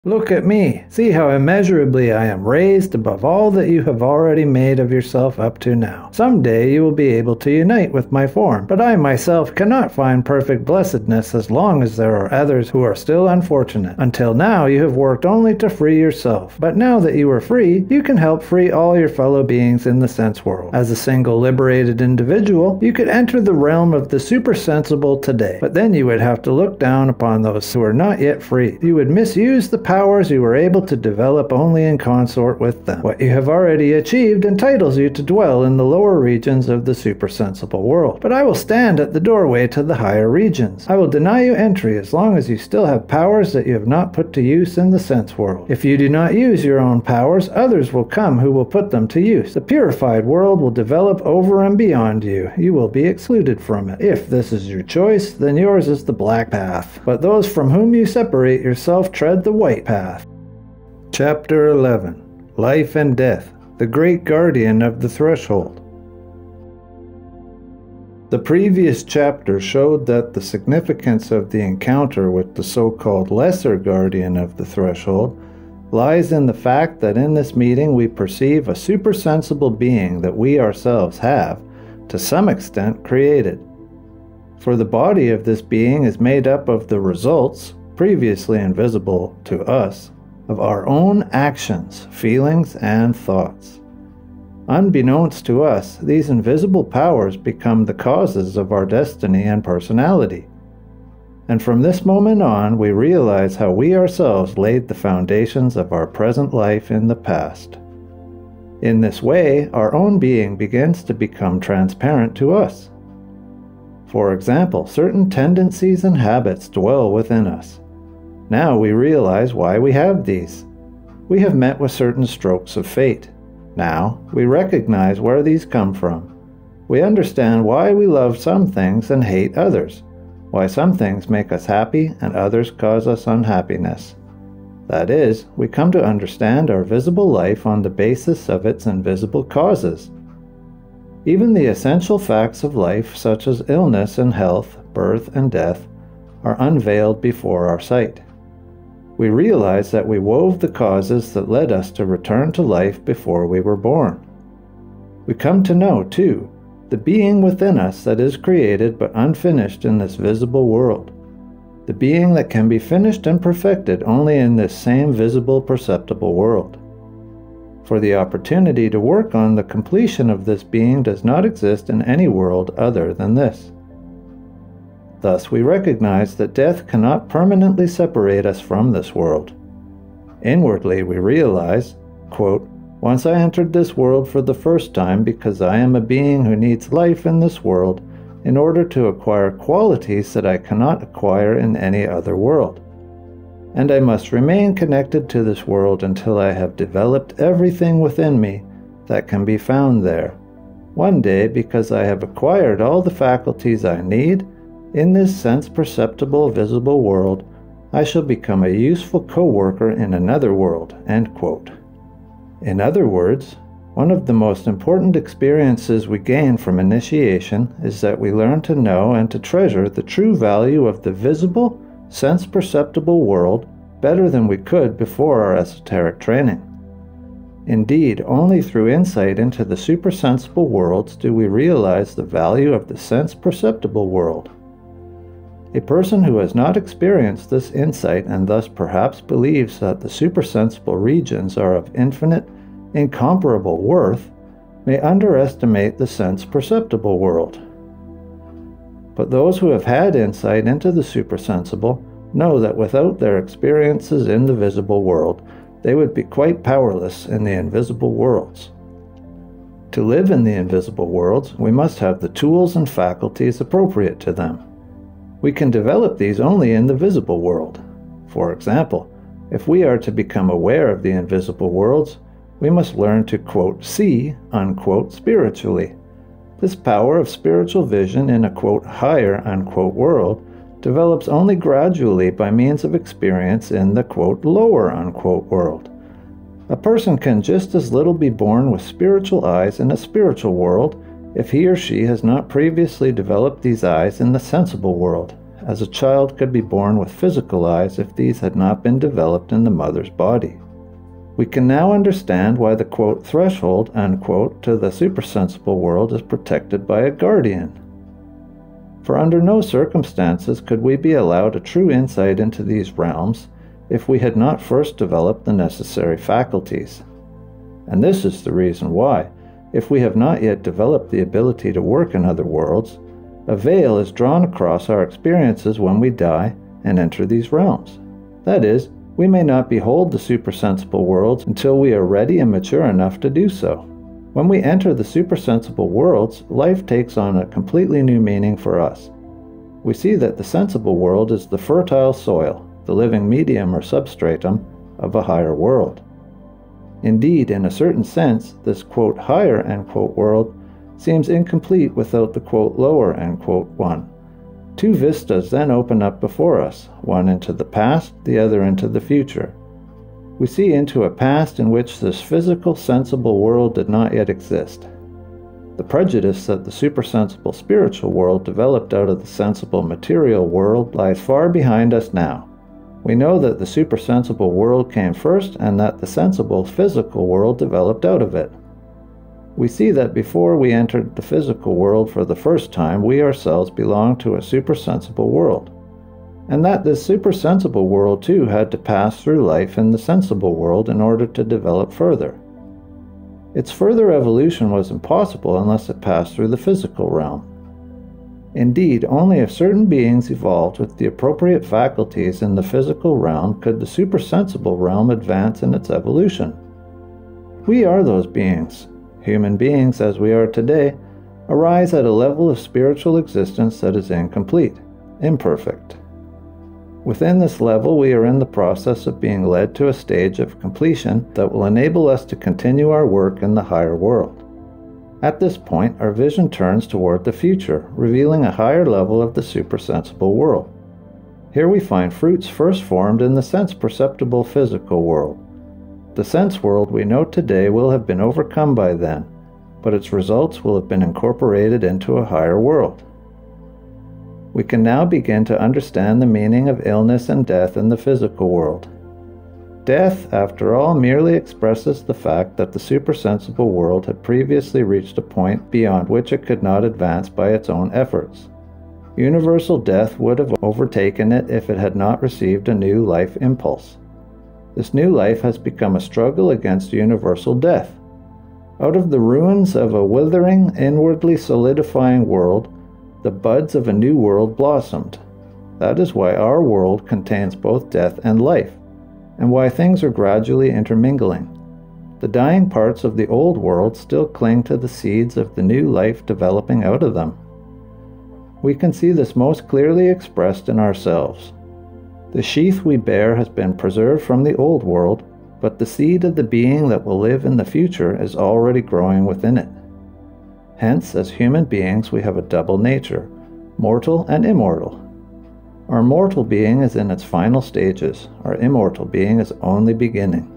Look at me. See how immeasurably I am raised above all that you have already made of yourself up to now. Someday you will be able to unite with my form, but I myself cannot find perfect blessedness as long as there are others who are still unfortunate. Until now you have worked only to free yourself, but now that you are free, you can help free all your fellow beings in the sense world. As a single liberated individual, you could enter the realm of the supersensible today, but then you would have to look down upon those who are not yet free. You would misuse the powers you were able to develop only in consort with them. What you have already achieved entitles you to dwell in the lower regions of the supersensible world. But I will stand at the doorway to the higher regions. I will deny you entry as long as you still have powers that you have not put to use in the sense world. If you do not use your own powers, others will come who will put them to use. The purified world will develop over and beyond you. You will be excluded from it. If this is your choice, then yours is the black path. But those from whom you separate yourself tread the white path. Chapter 11. Life and Death, the Great Guardian of the Threshold. The previous chapter showed that the significance of the encounter with the so-called lesser guardian of the threshold lies in the fact that in this meeting we perceive a supersensible being that we ourselves have, to some extent, created. For the body of this being is made up of the results, previously invisible to us, of our own actions, feelings, and thoughts. Unbeknownst to us, these invisible powers become the causes of our destiny and personality. And from this moment on, we realize how we ourselves laid the foundations of our present life in the past. In this way, our own being begins to become transparent to us. For example, certain tendencies and habits dwell within us. Now we realize why we have these. We have met with certain strokes of fate. Now we recognize where these come from. We understand why we love some things and hate others, why some things make us happy and others cause us unhappiness. That is, we come to understand our visible life on the basis of its invisible causes. Even the essential facts of life, such as illness and health, birth and death, are unveiled before our sight. We realize that we wove the causes that led us to return to life before we were born. We come to know, too, the being within us that is created but unfinished in this visible world, the being that can be finished and perfected only in this same visible perceptible world. For the opportunity to work on the completion of this being does not exist in any world other than this. Thus we recognize that death cannot permanently separate us from this world. Inwardly we realize, quote, "Once I entered this world for the first time because I am a being who needs life in this world in order to acquire qualities that I cannot acquire in any other world. And I must remain connected to this world until I have developed everything within me that can be found there. One day, because I have acquired all the faculties I need, in this sense-perceptible visible world, I shall become a useful co-worker in another world." End quote. In other words, one of the most important experiences we gain from initiation is that we learn to know and to treasure the true value of the visible, sense-perceptible world better than we could before our esoteric training. Indeed, only through insight into the supersensible worlds do we realize the value of the sense-perceptible world. A person who has not experienced this insight and thus perhaps believes that the supersensible regions are of infinite, incomparable worth, may underestimate the sense-perceptible world. But those who have had insight into the supersensible know that without their experiences in the visible world, they would be quite powerless in the invisible worlds. To live in the invisible worlds, we must have the tools and faculties appropriate to them. We can develop these only in the visible world. For example, if we are to become aware of the invisible worlds, we must learn to, quote, see, unquote, spiritually. This power of spiritual vision in a, quote, higher, unquote, world develops only gradually by means of experience in the, quote, lower, unquote, world. A person can just as little be born with spiritual eyes in a spiritual world if he or she has not previously developed these eyes in the sensible world. as a child could be born with physical eyes if these had not been developed in the mother's body. We can now understand why the quote threshold, unquote, to the supersensible world is protected by a guardian. For under no circumstances could we be allowed a true insight into these realms if we had not first developed the necessary faculties. And this is the reason why, if we have not yet developed the ability to work in other worlds, a veil is drawn across our experiences when we die and enter these realms. That is, we may not behold the supersensible worlds until we are ready and mature enough to do so. When we enter the supersensible worlds, life takes on a completely new meaning for us. We see that the sensible world is the fertile soil, the living medium or substratum of a higher world. Indeed, in a certain sense, this quote higher unquote world seems incomplete without the quote lower unquote one. Two vistas then open up before us, one into the past, the other into the future. We see into a past in which this physical, sensible world did not yet exist. The prejudice that the supersensible spiritual world developed out of the sensible material world lies far behind us now. We know that the supersensible world came first and that the sensible physical world developed out of it. We see that before we entered the physical world for the first time, we ourselves belonged to a supersensible world, and that this supersensible world too had to pass through life in the sensible world in order to develop further. Its further evolution was impossible unless it passed through the physical realm. Indeed, only if certain beings evolved with the appropriate faculties in the physical realm could the supersensible realm advance in its evolution. We are those beings. Human beings, as we are today, arise at a level of spiritual existence that is incomplete, imperfect. Within this level, we are in the process of being led to a stage of completion that will enable us to continue our work in the higher world. At this point, our vision turns toward the future, revealing a higher level of the supersensible world. Here we find fruits first formed in the sense-perceptible physical world. The sense world we know today will have been overcome by then, but its results will have been incorporated into a higher world. We can now begin to understand the meaning of illness and death in the physical world. Death, after all, merely expresses the fact that the supersensible world had previously reached a point beyond which it could not advance by its own efforts. Universal death would have overtaken it if it had not received a new life impulse. This new life has become a struggle against universal death. Out of the ruins of a withering, inwardly solidifying world, the buds of a new world blossomed. That is why our world contains both death and life, and why things are gradually intermingling. The dying parts of the old world still cling to the seeds of the new life developing out of them. We can see this most clearly expressed in ourselves. The sheath we bear has been preserved from the old world, but the seed of the being that will live in the future is already growing within it. Hence, as human beings, we have a double nature, mortal and immortal. Our mortal being is in its final stages, our immortal being is only beginning.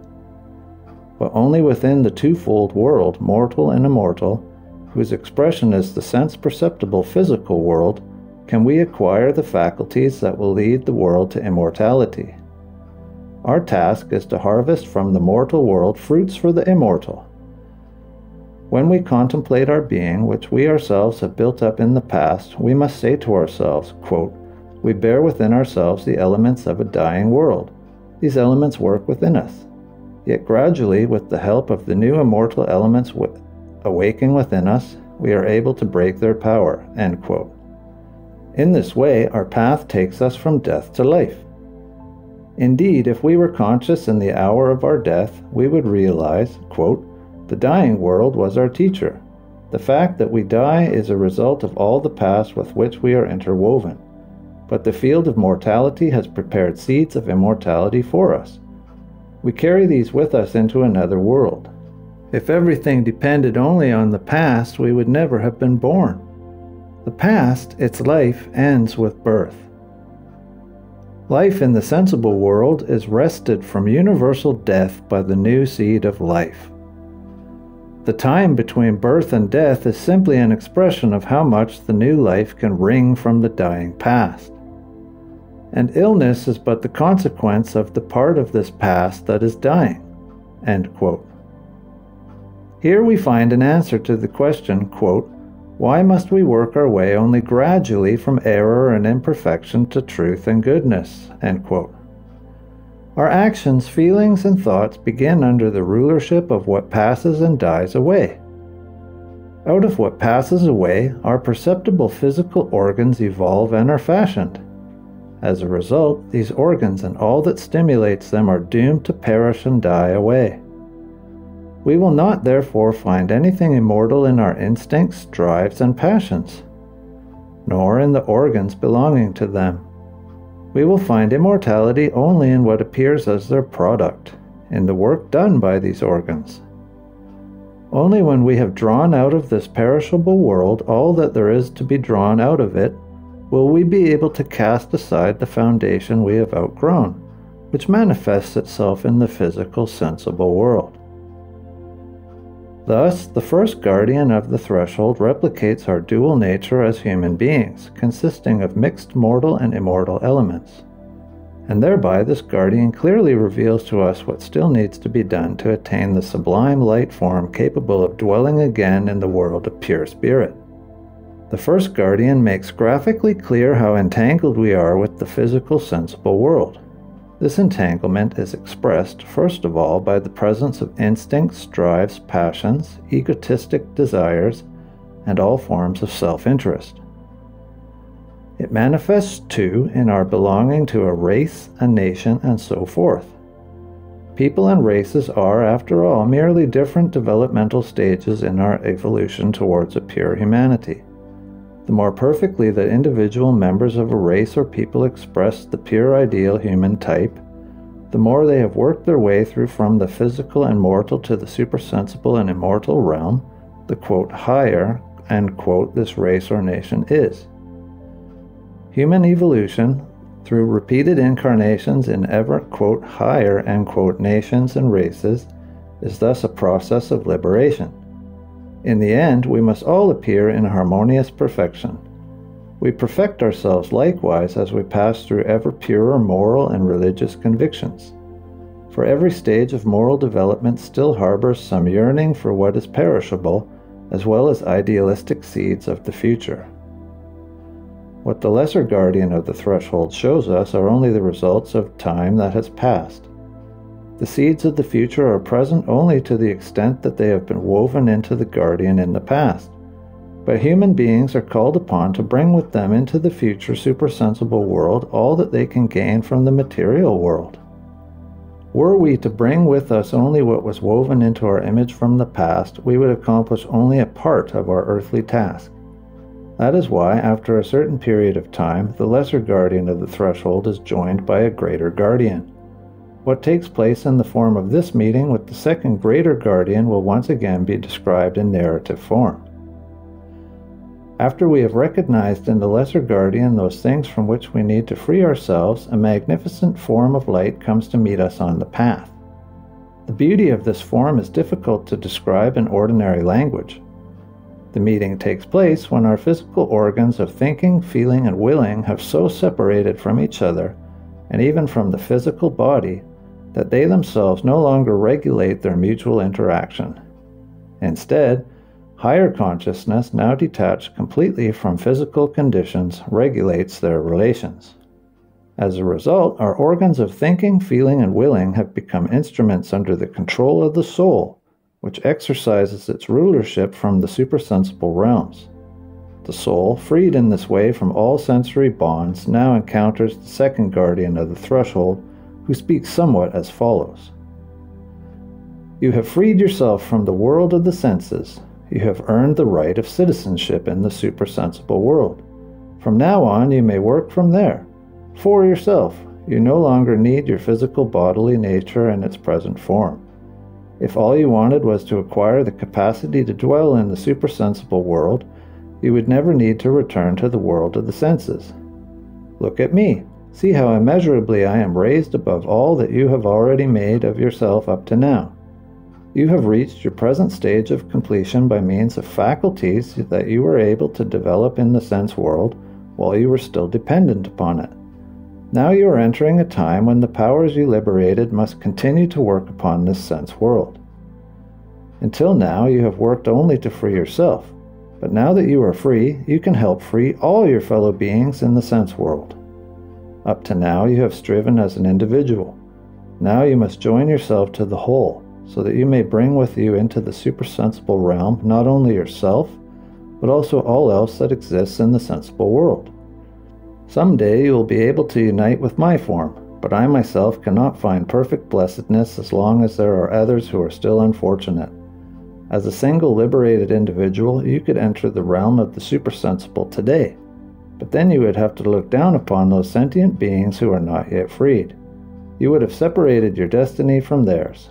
But only within the twofold world, mortal and immortal, whose expression is the sense-perceptible physical world, can we acquire the faculties that will lead the world to immortality. Our task is to harvest from the mortal world fruits for the immortal. When we contemplate our being, which we ourselves have built up in the past, we must say to ourselves, quote, "We bear within ourselves the elements of a dying world. These elements work within us. Yet gradually, with the help of the new immortal elements awaking within us, we are able to break their power." End quote. In this way, our path takes us from death to life. Indeed, if we were conscious in the hour of our death, we would realize, quote, "The dying world was our teacher. The fact that we die is a result of all the past with which we are interwoven. But the field of mortality has prepared seeds of immortality for us. We carry these with us into another world. If everything depended only on the past, we would never have been born. The past, its life, ends with birth. Life in the sensible world is wrested from universal death by the new seed of life. The time between birth and death is simply an expression of how much the new life can wring from the dying past. and illness is but the consequence of the part of this past that is dying." End quote. Here we find an answer to the question, quote, "Why must we work our way only gradually from error and imperfection to truth and goodness?" End quote. Our actions, feelings, and thoughts begin under the rulership of what passes and dies away. Out of what passes away, our perceptible physical organs evolve and are fashioned. As a result, these organs and all that stimulates them are doomed to perish and die away. We will not therefore find anything immortal in our instincts, drives, and passions, nor in the organs belonging to them. We will find immortality only in what appears as their product, in the work done by these organs. Only when we have drawn out of this perishable world all that there is to be drawn out of it, will we be able to cast aside the foundation we have outgrown, which manifests itself in the physical, sensible world. Thus, the first guardian of the threshold replicates our dual nature as human beings, consisting of mixed mortal and immortal elements. And thereby this guardian clearly reveals to us what still needs to be done to attain the sublime light form capable of dwelling again in the world of pure spirit. The first guardian makes graphically clear how entangled we are with the physical, sensible world. This entanglement is expressed, first of all, by the presence of instincts, drives, passions, egotistic desires, and all forms of self-interest. It manifests, too, in our belonging to a race, a nation, and so forth. People and races are, after all, merely different developmental stages in our evolution towards a pure humanity. The more perfectly that individual members of a race or people express the pure ideal human type, the more they have worked their way through from the physical and mortal to the supersensible and immortal realm, the quote, higher, end quote, this race or nation is. Human evolution, through repeated incarnations in ever, quote, higher, end quote, nations and races, is thus a process of liberation. In the end, we must all appear in harmonious perfection. We perfect ourselves likewise as we pass through ever purer moral and religious convictions. For every stage of moral development still harbors some yearning for what is perishable, as well as idealistic seeds of the future. What the lesser guardian of the threshold shows us are only the results of time that has passed. The seeds of the future are present only to the extent that they have been woven into the guardian in the past. But human beings are called upon to bring with them into the future supersensible world all that they can gain from the material world. Were we to bring with us only what was woven into our image from the past, we would accomplish only a part of our earthly task. That is why, after a certain period of time, the lesser guardian of the threshold is joined by a greater guardian. What takes place in the form of this meeting with the second greater guardian will once again be described in narrative form. After we have recognized in the lesser guardian those things from which we need to free ourselves, a magnificent form of light comes to meet us on the path. The beauty of this form is difficult to describe in ordinary language. The meeting takes place when our physical organs of thinking, feeling, and willing have so separated from each other, and even from the physical body, that they themselves no longer regulate their mutual interaction. Instead, higher consciousness, now detached completely from physical conditions, regulates their relations. As a result, our organs of thinking, feeling, and willing have become instruments under the control of the soul, which exercises its rulership from the supersensible realms. The soul, freed in this way from all sensory bonds, now encounters the second guardian of the threshold, who speaks somewhat as follows. You have freed yourself from the world of the senses. You have earned the right of citizenship in the supersensible world. From now on, you may work from there. For yourself, you no longer need your physical bodily nature in its present form. If all you wanted was to acquire the capacity to dwell in the supersensible world, you would never need to return to the world of the senses. Look at me. See how immeasurably I am raised above all that you have already made of yourself up to now. You have reached your present stage of completion by means of faculties that you were able to develop in the sense world while you were still dependent upon it. Now you are entering a time when the powers you liberated must continue to work upon this sense world. Until now, you have worked only to free yourself, but now that you are free, you can help free all your fellow beings in the sense world. Up to now, you have striven as an individual. Now you must join yourself to the whole, so that you may bring with you into the supersensible realm not only yourself, but also all else that exists in the sensible world. Someday you will be able to unite with my form, but I myself cannot find perfect blessedness as long as there are others who are still unfortunate. As a single liberated individual, you could enter the realm of the supersensible today, but then you would have to look down upon those sentient beings who are not yet freed. You would have separated your destiny from theirs.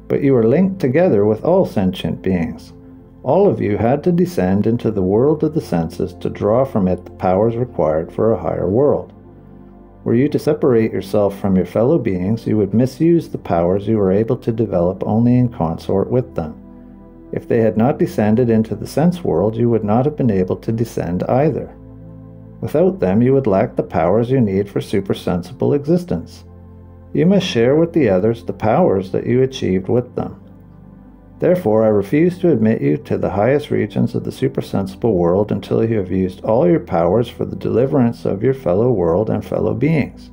But you are linked together with all sentient beings. All of you had to descend into the world of the senses to draw from it the powers required for a higher world. Were you to separate yourself from your fellow beings, you would misuse the powers you were able to develop only in consort with them. If they had not descended into the sense world, you would not have been able to descend either. Without them, you would lack the powers you need for supersensible existence. You must share with the others the powers that you achieved with them. Therefore, I refuse to admit you to the highest regions of the supersensible world until you have used all your powers for the deliverance of your fellow world and fellow beings.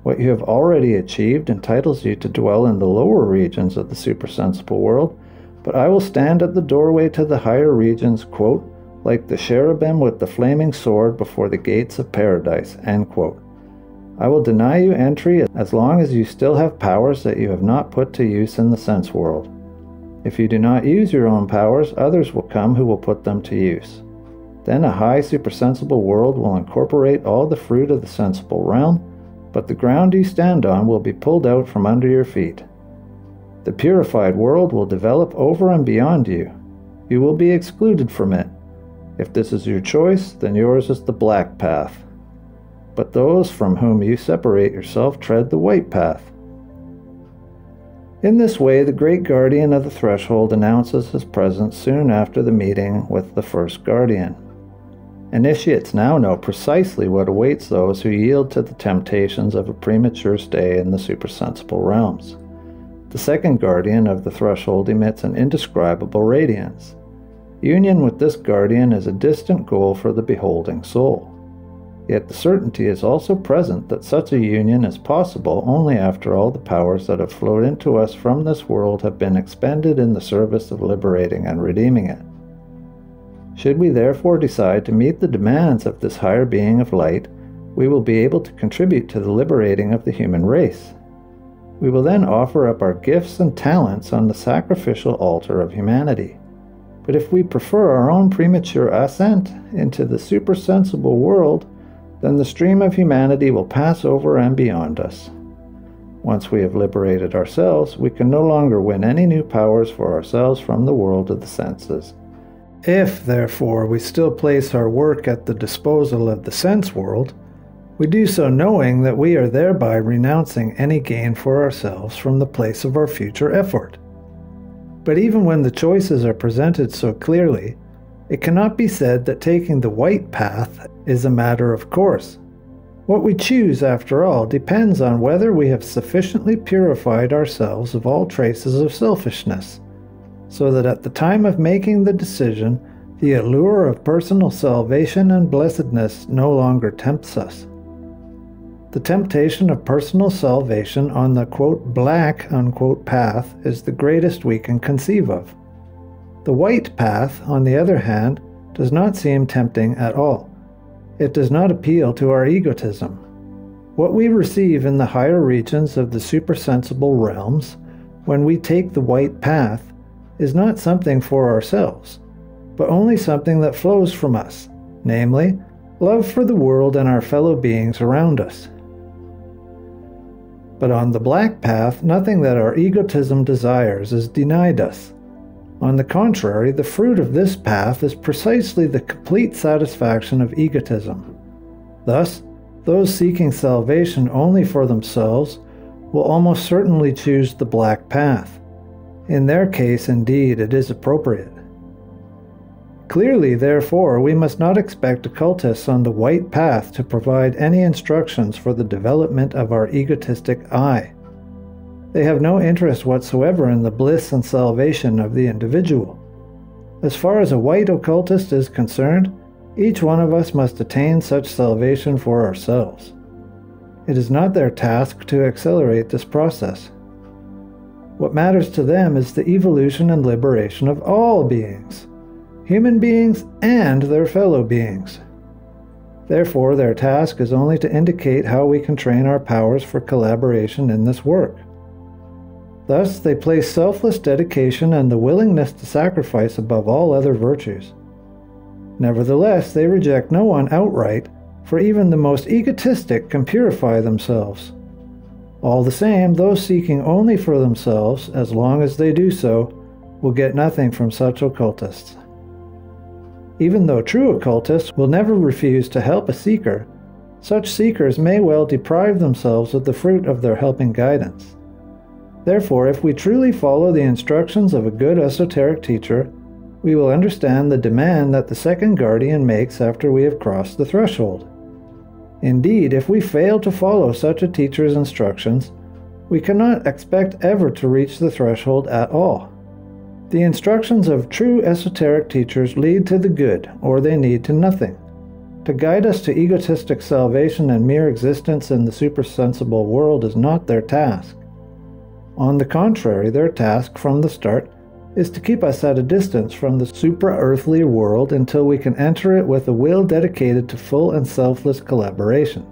What you have already achieved entitles you to dwell in the lower regions of the supersensible world, but I will stand at the doorway to the higher regions, quote, like the cherubim with the flaming sword before the gates of paradise, end quote. I will deny you entry as long as you still have powers that you have not put to use in the sense world. If you do not use your own powers, others will come who will put them to use. Then a high supersensible world will incorporate all the fruit of the sensible realm, but the ground you stand on will be pulled out from under your feet. The purified world will develop over and beyond you. You will be excluded from it. If this is your choice, then yours is the black path. But those from whom you separate yourself tread the white path. In this way, the great guardian of the threshold announces his presence soon after the meeting with the first guardian. Initiates now know precisely what awaits those who yield to the temptations of a premature stay in the supersensible realms. The second guardian of the threshold emits an indescribable radiance. Union with this guardian is a distant goal for the beholding soul. Yet the certainty is also present that such a union is possible only after all the powers that have flowed into us from this world have been expended in the service of liberating and redeeming it. Should we therefore decide to meet the demands of this higher being of light, we will be able to contribute to the liberating of the human race. We will then offer up our gifts and talents on the sacrificial altar of humanity. But if we prefer our own premature ascent into the supersensible world, then the stream of humanity will pass over and beyond us. Once we have liberated ourselves, we can no longer win any new powers for ourselves from the world of the senses. If, therefore, we still place our work at the disposal of the sense world, we do so knowing that we are thereby renouncing any gain for ourselves from the place of our future effort. But even when the choices are presented so clearly, it cannot be said that taking the white path is a matter of course. What we choose, after all, depends on whether we have sufficiently purified ourselves of all traces of selfishness, so that at the time of making the decision, the allure of personal salvation and blessedness no longer tempts us. The temptation of personal salvation on the quote, black unquote, path is the greatest we can conceive of. The white path, on the other hand, does not seem tempting at all. It does not appeal to our egotism. What we receive in the higher regions of the supersensible realms, when we take the white path, is not something for ourselves, but only something that flows from us, namely, love for the world and our fellow beings around us. But on the black path, nothing that our egotism desires is denied us. On the contrary, the fruit of this path is precisely the complete satisfaction of egotism. Thus, those seeking salvation only for themselves will almost certainly choose the black path. In their case, indeed, it is appropriate. Clearly, therefore, we must not expect occultists on the white path to provide any instructions for the development of our egotistic I. They have no interest whatsoever in the bliss and salvation of the individual. As far as a white occultist is concerned, each one of us must attain such salvation for ourselves. It is not their task to accelerate this process. What matters to them is the evolution and liberation of all beings, human beings and their fellow beings. Therefore, their task is only to indicate how we can train our powers for collaboration in this work. Thus, they place selfless dedication and the willingness to sacrifice above all other virtues. Nevertheless, they reject no one outright, for even the most egotistic can purify themselves. All the same, those seeking only for themselves, as long as they do so, will get nothing from such occultists. Even though true occultists will never refuse to help a seeker, such seekers may well deprive themselves of the fruit of their helping guidance. Therefore, if we truly follow the instructions of a good esoteric teacher, we will understand the demand that the second guardian makes after we have crossed the threshold. Indeed, if we fail to follow such a teacher's instructions, we cannot expect ever to reach the threshold at all. The instructions of true esoteric teachers lead to the good, or they lead to nothing. To guide us to egotistic salvation and mere existence in the supersensible world is not their task. On the contrary, their task from the start is to keep us at a distance from the supra-earthly world until we can enter it with a will dedicated to full and selfless collaboration.